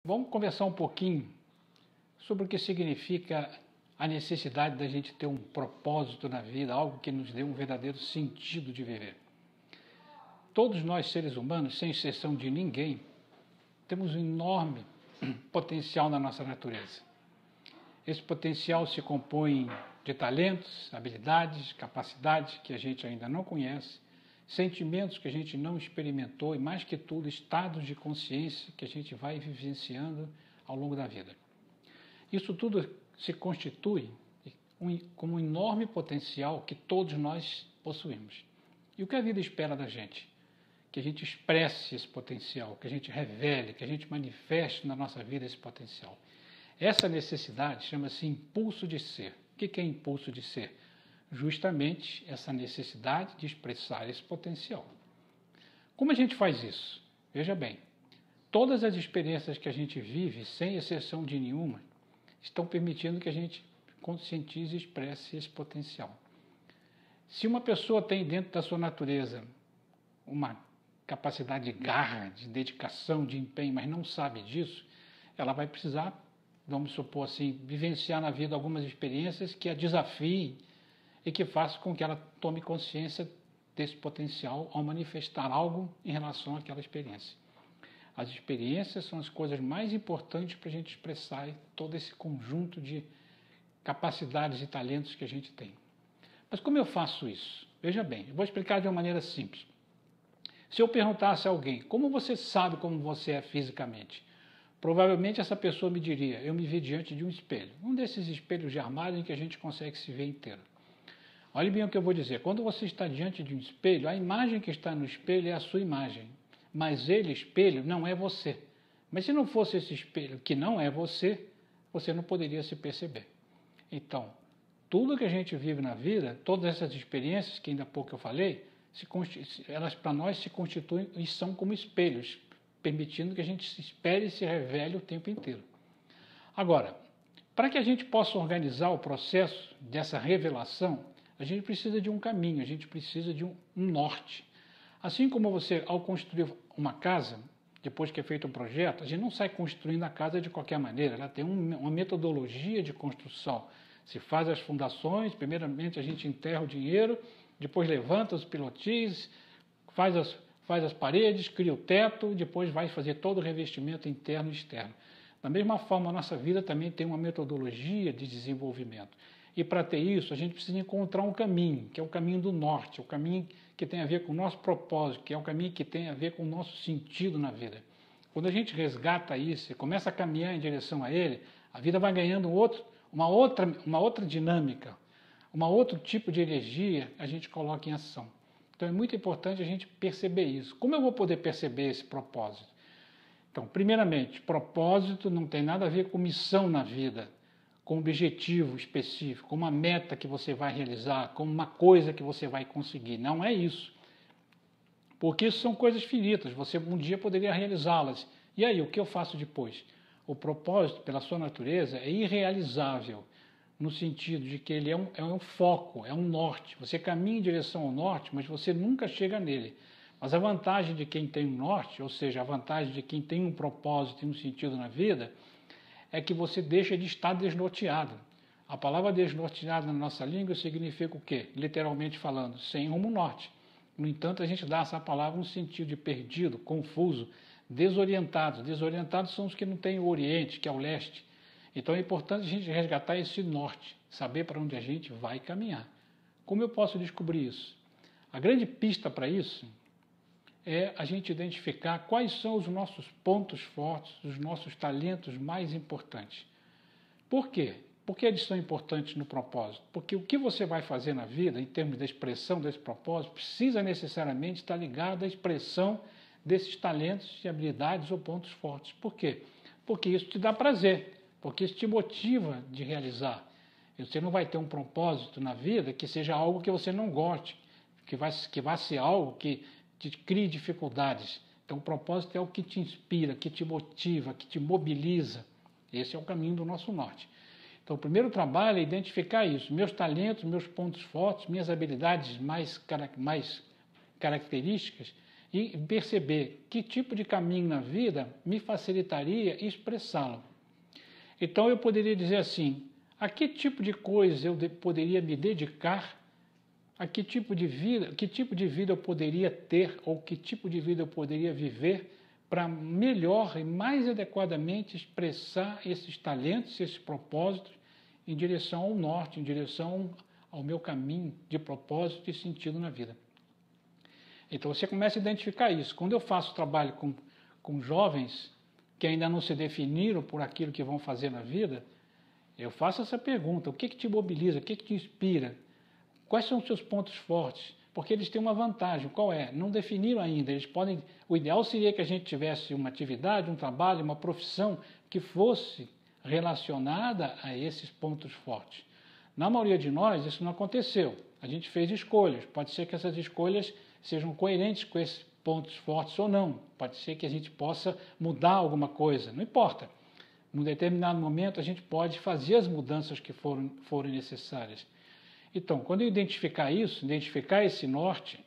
Vamos conversar um pouquinho sobre o que significa a necessidade da gente ter um propósito na vida, algo que nos dê um verdadeiro sentido de viver. Todos nós, seres humanos, sem exceção de ninguém, temos um enorme potencial na nossa natureza. Esse potencial se compõe de talentos, habilidades, capacidades que a gente ainda não conhece, sentimentos que a gente não experimentou e, mais que tudo, estados de consciência que a gente vai vivenciando ao longo da vida. Isso tudo se constitui como um enorme potencial que todos nós possuímos. E o que a vida espera da gente? Que a gente expresse esse potencial, que a gente revele, que a gente manifeste na nossa vida esse potencial. Essa necessidade chama-se impulso de ser. O que é impulso de ser? Justamente essa necessidade de expressar esse potencial. Como a gente faz isso? Veja bem, todas as experiências que a gente vive, sem exceção de nenhuma, estão permitindo que a gente conscientize e expresse esse potencial. Se uma pessoa tem dentro da sua natureza uma capacidade de garra, de dedicação, de empenho, mas não sabe disso, ela vai precisar, vamos supor assim, vivenciar na vida algumas experiências que a desafiem e que façam com que ela tome consciência desse potencial ao manifestar algo em relação àquela experiência. As experiências são as coisas mais importantes para a gente expressar todo esse conjunto de capacidades e talentos que a gente tem. Mas como eu faço isso? Veja bem, eu vou explicar de uma maneira simples. Se eu perguntasse a alguém, como você sabe como você é fisicamente? Provavelmente essa pessoa me diria, eu me vi diante de um espelho. Um desses espelhos de armário em que a gente consegue se ver inteiro. Olhe bem o que eu vou dizer. Quando você está diante de um espelho, a imagem que está no espelho é a sua imagem. Mas ele, espelho, não é você. Mas se não fosse esse espelho que não é você, você não poderia se perceber. Então, tudo que a gente vive na vida, todas essas experiências que ainda há pouco eu falei, elas para nós se constituem e são como espelhos, permitindo que a gente se espere e se revele o tempo inteiro. Agora, para que a gente possa organizar o processo dessa revelação, a gente precisa de um caminho, a gente precisa de um norte. Assim como você, ao construir uma casa, depois que é feito um projeto, a gente não sai construindo a casa de qualquer maneira, ela tem uma metodologia de construção. Se faz as fundações, primeiramente a gente enterra o dinheiro, depois levanta os pilotis, faz as paredes, cria o teto, depois vai fazer todo o revestimento interno e externo. Da mesma forma, a nossa vida também tem uma metodologia de desenvolvimento. E para ter isso, a gente precisa encontrar um caminho, que é o caminho do norte, o caminho que tem a ver com o nosso propósito, que é o caminho que tem a ver com o nosso sentido na vida. Quando a gente resgata isso e começa a caminhar em direção a ele, a vida vai ganhando uma outra dinâmica, um outro tipo de energia a gente coloca em ação. Então é muito importante a gente perceber isso. Como eu vou poder perceber esse propósito? Então, primeiramente, propósito não tem nada a ver com missão na vida, com um objetivo específico, com uma meta que você vai realizar, com uma coisa que você vai conseguir. Não é isso. Porque isso são coisas finitas, você um dia poderia realizá-las. E aí, o que eu faço depois? O propósito, pela sua natureza, é irrealizável, no sentido de que ele é um foco, é um norte. Você caminha em direção ao norte, mas você nunca chega nele. Mas a vantagem de quem tem um norte, ou seja, a vantagem de quem tem um propósito e um sentido na vida, é que você deixa de estar desnorteado. A palavra desnorteado na nossa língua significa o quê? Literalmente falando, sem rumo norte. No entanto, a gente dá essa palavra um sentido de perdido, confuso, desorientado. Desorientados são os que não têm o Oriente, que é o leste. Então é importante a gente resgatar esse norte, saber para onde a gente vai caminhar. Como eu posso descobrir isso? A grande pista para isso é a gente identificar quais são os nossos pontos fortes, os nossos talentos mais importantes. Por quê? Por que eles são importantes no propósito? Porque o que você vai fazer na vida, em termos da expressão desse propósito, precisa necessariamente estar ligado à expressão desses talentos e habilidades ou pontos fortes. Por quê? Porque isso te dá prazer, porque isso te motiva de realizar. Você não vai ter um propósito na vida que seja algo que você não goste, que vai ser algo que te crie dificuldades. Então, o propósito é o que te inspira, que te motiva, que te mobiliza. Esse é o caminho do nosso norte. Então, o primeiro trabalho é identificar isso. Meus talentos, meus pontos fortes, minhas habilidades mais características e perceber que tipo de caminho na vida me facilitaria expressá-lo. Então eu poderia dizer assim, a que tipo de coisa eu poderia me dedicar, a que tipo de vida eu poderia ter, ou que tipo de vida eu poderia viver para melhor e mais adequadamente expressar esses talentos, esses propósitos em direção ao norte, em direção ao meu caminho de propósito e sentido na vida. Então você começa a identificar isso. Quando eu faço trabalho com jovens que ainda não se definiram por aquilo que vão fazer na vida, eu faço essa pergunta, o que te mobiliza, o que te inspira? Quais são os seus pontos fortes? Porque eles têm uma vantagem, qual é? Não definiram ainda, o ideal seria que a gente tivesse uma atividade, um trabalho, uma profissão que fosse relacionada a esses pontos fortes. Na maioria de nós isso não aconteceu, a gente fez escolhas, pode ser que essas escolhas sejam coerentes com esses pontos fortes ou não, pode ser que a gente possa mudar alguma coisa, não importa. Num determinado momento a gente pode fazer as mudanças que forem necessárias. Então, quando eu identificar isso, identificar esse norte,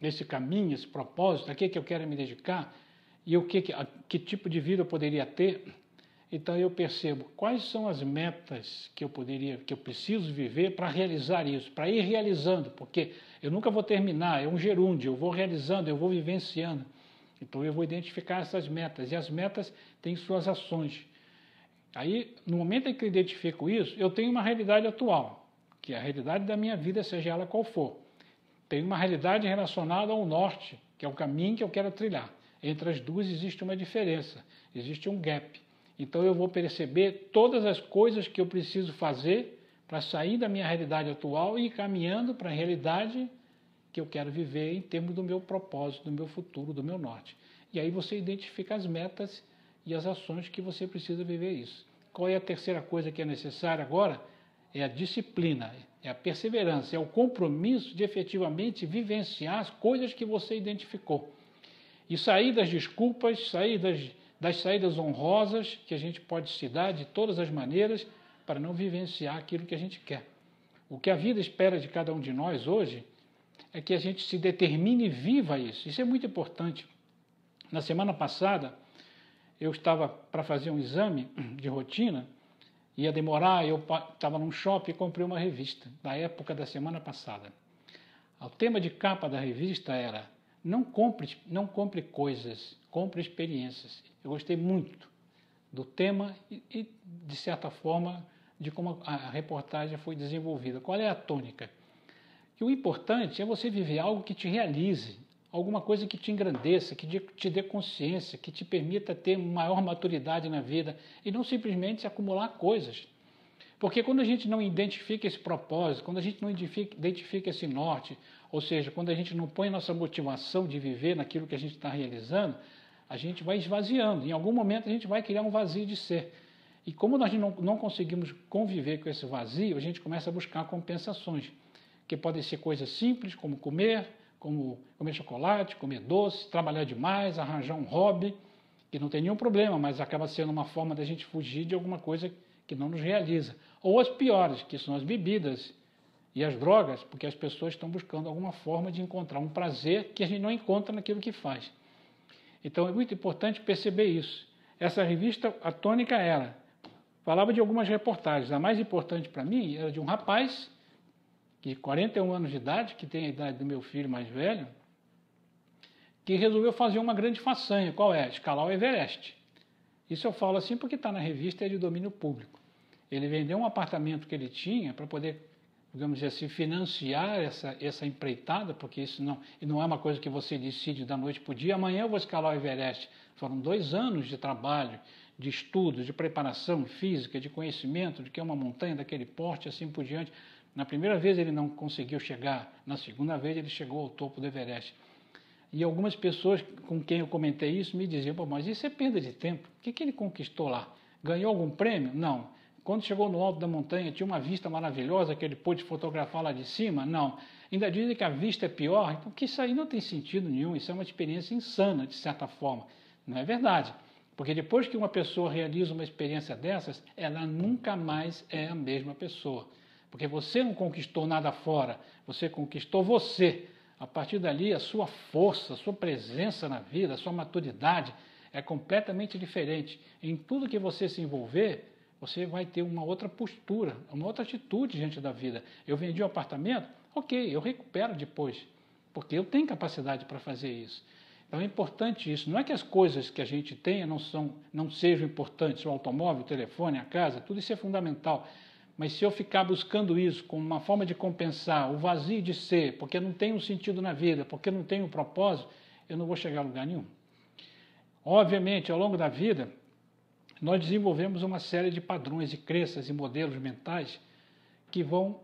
esse caminho, esse propósito, a que eu quero me dedicar e que tipo de vida eu poderia ter, então eu percebo quais são as metas que eu preciso viver para realizar isso, para ir realizando, porque eu nunca vou terminar, é um gerúndio, eu vou realizando, eu vou vivenciando. Então eu vou identificar essas metas, e as metas têm suas ações. Aí, no momento em que eu identifico isso, eu tenho uma realidade atual, que é a realidade da minha vida, seja ela qual for. Tenho uma realidade relacionada ao norte, que é o caminho que eu quero trilhar. Entre as duas existe uma diferença, existe um gap. Então eu vou perceber todas as coisas que eu preciso fazer para sair da minha realidade atual e ir caminhando para a realidade que eu quero viver em termos do meu propósito, do meu futuro, do meu norte. E aí você identifica as metas e as ações que você precisa viver isso. Qual é a terceira coisa que é necessária agora? É a disciplina, é a perseverança, é o compromisso de efetivamente vivenciar as coisas que você identificou. E sair das desculpas, sair das saídas honrosas que a gente pode se dar de todas as maneiras para não vivenciar aquilo que a gente quer. O que a vida espera de cada um de nós hoje é que a gente se determine e viva isso. Isso é muito importante. Na semana passada, eu estava para fazer um exame de rotina, ia demorar, eu estava num shopping e comprei uma revista, da época da semana passada. O tema de capa da revista era não compre coisas, compre experiências. Eu gostei muito do tema e de certa forma, de como a reportagem foi desenvolvida. Qual é a tônica? Que o importante é você viver algo que te realize, alguma coisa que te engrandeça, que te dê consciência, que te permita ter maior maturidade na vida e não simplesmente acumular coisas. Porque quando a gente não identifica esse propósito, quando a gente não identifica esse norte, ou seja, quando a gente não põe nossa motivação de viver naquilo que a gente está realizando, a gente vai esvaziando. Em algum momento a gente vai criar um vazio de ser. E como nós não conseguimos conviver com esse vazio, a gente começa a buscar compensações, que podem ser coisas simples, como comer chocolate, comer doce, trabalhar demais, arranjar um hobby, que não tem nenhum problema, mas acaba sendo uma forma da gente fugir de alguma coisa que não nos realiza. Ou as piores, que são as bebidas e as drogas, porque as pessoas estão buscando alguma forma de encontrar um prazer que a gente não encontra naquilo que faz. Então é muito importante perceber isso. Essa revista, a tônica era, falava de algumas reportagens. A mais importante para mim era de um rapaz de 41 anos de idade, que tem a idade do meu filho mais velho, que resolveu fazer uma grande façanha. Qual é? Escalar o Everest. Isso eu falo assim porque está na revista, é de domínio público. Ele vendeu um apartamento que ele tinha para poder, digamos assim, financiar essa empreitada, porque isso não é uma coisa que você decide da noite para o dia. Amanhã eu vou escalar o Everest. Foram 2 anos de trabalho, de estudos, de preparação física, de conhecimento de que é uma montanha daquele porte, assim por diante. Na primeira vez ele não conseguiu chegar, na segunda vez ele chegou ao topo do Everest. E algumas pessoas com quem eu comentei isso me diziam, pô, mas isso é perda de tempo, o que ele conquistou lá? Ganhou algum prêmio? Não. Quando chegou no alto da montanha, tinha uma vista maravilhosa que ele pôde fotografar lá de cima? Não. Ainda dizem que a vista é pior, porque isso aí não tem sentido nenhum, isso é uma experiência insana, de certa forma. Não é verdade. Porque depois que uma pessoa realiza uma experiência dessas, ela nunca mais é a mesma pessoa. Porque você não conquistou nada fora, você conquistou você. A partir dali, a sua força, a sua presença na vida, a sua maturidade é completamente diferente. Em tudo que você se envolver, você vai ter uma outra postura, uma outra atitude diante da vida. Eu vendi o apartamento? Ok, eu recupero depois, porque eu tenho capacidade para fazer isso. Então é importante isso. Não é que as coisas que a gente tenha não sejam importantes, o automóvel, o telefone, a casa, tudo isso é fundamental. Mas se eu ficar buscando isso como uma forma de compensar o vazio de ser, porque não tem um sentido na vida, porque não tem um propósito, eu não vou chegar a lugar nenhum. Obviamente, ao longo da vida, nós desenvolvemos uma série de padrões e crenças e modelos mentais que vão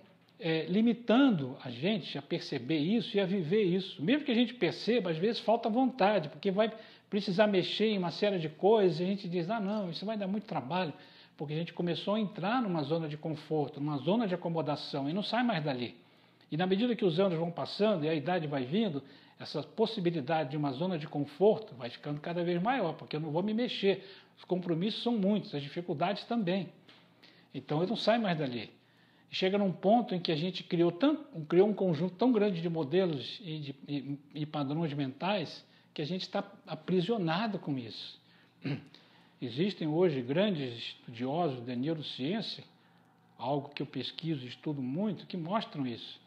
limitando a gente a perceber isso e a viver isso. Mesmo que a gente perceba, às vezes falta vontade, porque vai precisar mexer em uma série de coisas e a gente diz, não, isso vai dar muito trabalho, porque a gente começou a entrar numa zona de conforto, numa zona de acomodação e não sai mais dali. E na medida que os anos vão passando e a idade vai vindo, essa possibilidade de uma zona de conforto vai ficando cada vez maior, porque eu não vou me mexer. Os compromissos são muitos, as dificuldades também. Então eu não saio mais dali. Chega num ponto em que a gente criou um conjunto tão grande de modelos e padrões mentais que a gente está aprisionado com isso. Existem hoje grandes estudiosos da neurociência, algo que eu pesquiso e estudo muito, que mostram isso.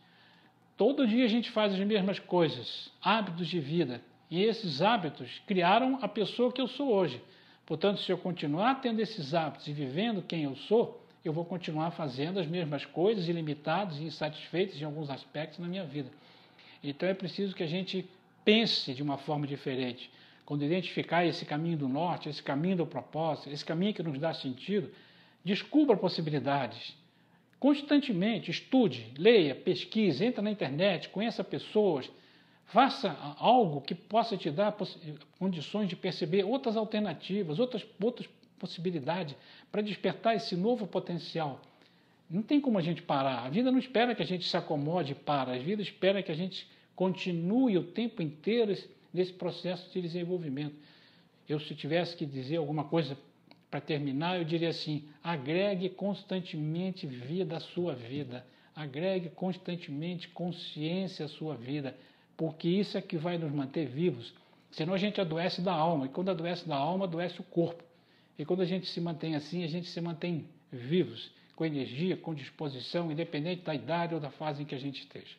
Todo dia a gente faz as mesmas coisas, hábitos de vida, e esses hábitos criaram a pessoa que eu sou hoje. Portanto, se eu continuar tendo esses hábitos e vivendo quem eu sou, eu vou continuar fazendo as mesmas coisas, ilimitados e insatisfeitos em alguns aspectos na minha vida. Então é preciso que a gente pense de uma forma diferente. Quando identificar esse caminho do norte, esse caminho do propósito, esse caminho que nos dá sentido, descubra possibilidades. Constantemente estude, leia, pesquise, entre na internet, conheça pessoas, faça algo que possa te dar condições de perceber outras alternativas, outras possibilidades para despertar esse novo potencial. Não tem como a gente parar. A vida não espera que a gente se acomode e para. A vida espera que a gente continue o tempo inteiro nesse processo de desenvolvimento. Se tivesse que dizer alguma coisa para terminar, eu diria assim, agregue constantemente vida à sua vida. Agregue constantemente consciência à sua vida, porque isso é que vai nos manter vivos. Senão a gente adoece da alma, e quando adoece da alma, adoece o corpo. E quando a gente se mantém assim, a gente se mantém vivos, com energia, com disposição, independente da idade ou da fase em que a gente esteja.